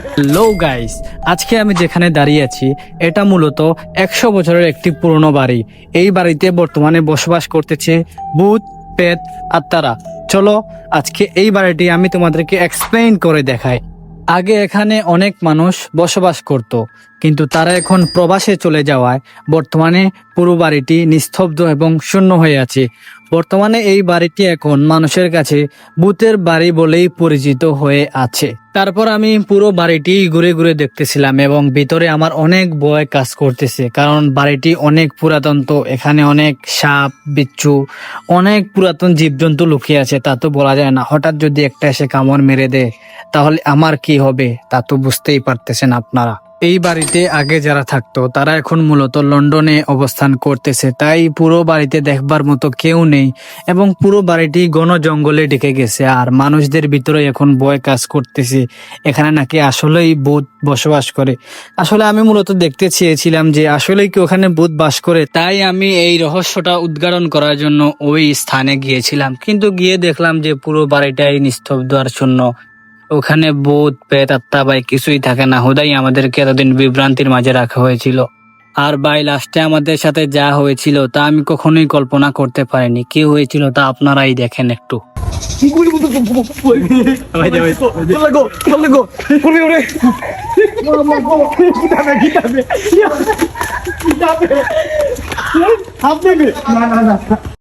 Hello guys, আজকে আমি যেখানে দাঁড়িয়ে আছি এটা মূলত 100 বছরের একটি পুরনো বাড়ি। এই বাড়িতে বর্তমানে বসবাস করতেছে ভূত, প্রেত, আত্মারা। চলো আজকে এই বাড়িটি আমি তোমাদেরকে এক্সপ্লেইন করে দেখাই। আগে এখানে অনেক মানুষ বসবাস করত, কিন্তু তারা এখন প্রবাসে চলে যাওয়ায় বর্তমানে পুরো বাড়িটি নিস্তব্ধ এবং শূন্য হয়ে আছে। বর্তমানে এই বাড়িটি এখন মানুষের কাছে ভূতের বাড়ি বলেই পরিচিত হয়ে আছে। তারপর আমি পুরো বাড়িটি ঘুরে ঘুরে দেখতেছিলাম এবং ভিতরে আমার অনেক ভয় কাজ করতেছে, কারণ বাড়িটি অনেক পুরাতন। তো এখানে অনেক সাপ, বিচ্ছু, অনেক পুরাতন জীবজন্তু লুকিয়ে আছে। তা তো বলা যায় না, হঠাৎ যদি একটা এসে কামড় মেরে দেয় তাহলে আমার কি হবে তা তো বুঝতেই পারতেছেন আপনারা। এই বাড়িতে আগে যারা থাকতো তারা এখন মূলত লন্ডনে অবস্থান করতেছে, তাই পুরো বাড়িতে দেখবার মতো কেউ নেই এবং পুরো বাড়িটি ঘন জঙ্গলে ঢেকে গেছে। আর মানুষদের ভিতরে এখন ভয় কাজ করতেছে, এখানে নাকি আসলেই ভূত বসবাস করে। আসলে আমি মূলত দেখতে চেয়েছিলাম যে আসলেই কি ওখানে ভূত বাস করে, তাই আমি এই রহস্যটা উদ্ঘাটন করার জন্য ওই স্থানে গিয়েছিলাম। কিন্তু গিয়ে দেখলাম যে পুরো বাড়িটাই নিস্তব্ধ আর শূন্য। ওখানে ভূত, প্রেত, আত্মা ভাই কিছুই থাকে না। হুদাই আমাদেরকে এতদিন বিভ্রান্তির মাঝে রাখা হয়েছিল। আর ভাই লাস্টে আমাদের সাথে যা হয়েছিল তা আমি কখনোই কল্পনা করতে পারিনি। কি হয়েছিল তা আপনারাই দেখেন একটু। না